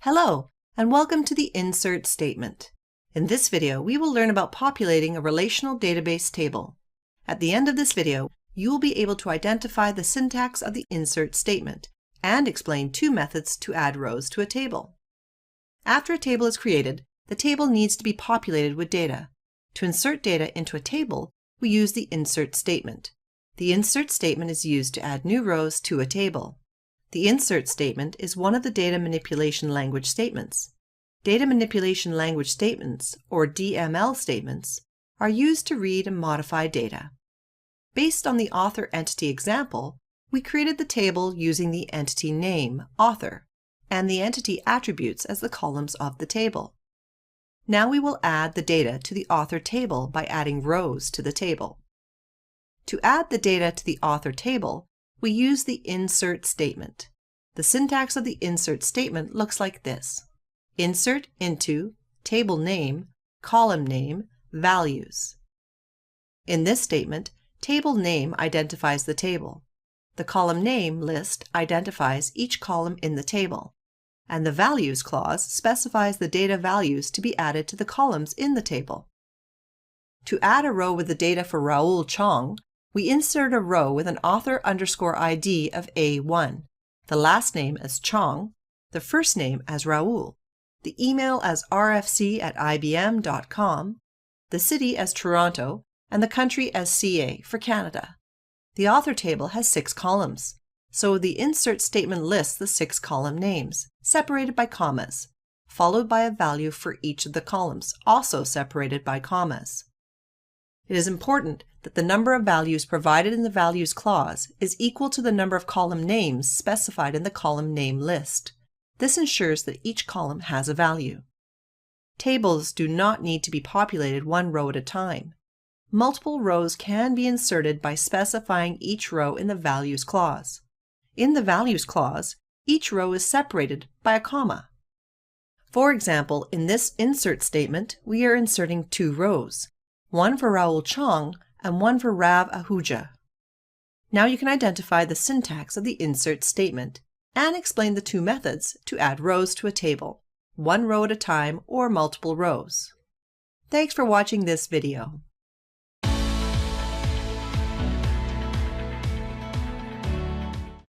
Hello, and welcome to the insert statement. In this video, we will learn about populating a relational database table. At the end of this video, you will be able to identify the syntax of the insert statement and explain two methods to add rows to a table. After a table is created, the table needs to be populated with data. To insert data into a table, we use the insert statement. The insert statement is used to add new rows to a table. The insert statement is one of the data manipulation language statements. Data manipulation language statements, or DML statements, are used to read and modify data. Based on the author entity example, we created the table using the entity name, author, and the entity attributes as the columns of the table. Now we will add the data to the author table by adding rows to the table. To add the data to the author table, we use the insert statement. The syntax of the insert statement looks like this: insert into table name, column name, values. In this statement, table name identifies the table. The column name list identifies each column in the table, and the values clause specifies the data values to be added to the columns in the table. To add a row with the data for Raoul Chong, we insert a row with an author underscore ID of A1, the last name as Chong, the first name as Raoul, the email as rfc@ibm.com, the city as Toronto, and the country as CA for Canada. The author table has 6 columns, so the insert statement lists the 6 column names, separated by commas, followed by a value for each of the columns, also separated by commas. It is important that the number of values provided in the values clause is equal to the number of column names specified in the column name list. This ensures that each column has a value. Tables do not need to be populated one row at a time. Multiple rows can be inserted by specifying each row in the values clause. In the values clause, each row is separated by a comma. For example, in this insert statement, we are inserting 2 rows, one for Raoul Chong and one for Rav Ahuja. Now you can identify the syntax of the insert statement and explain the 2 methods to add rows to a table, one row at a time or multiple rows. Thanks for watching this video.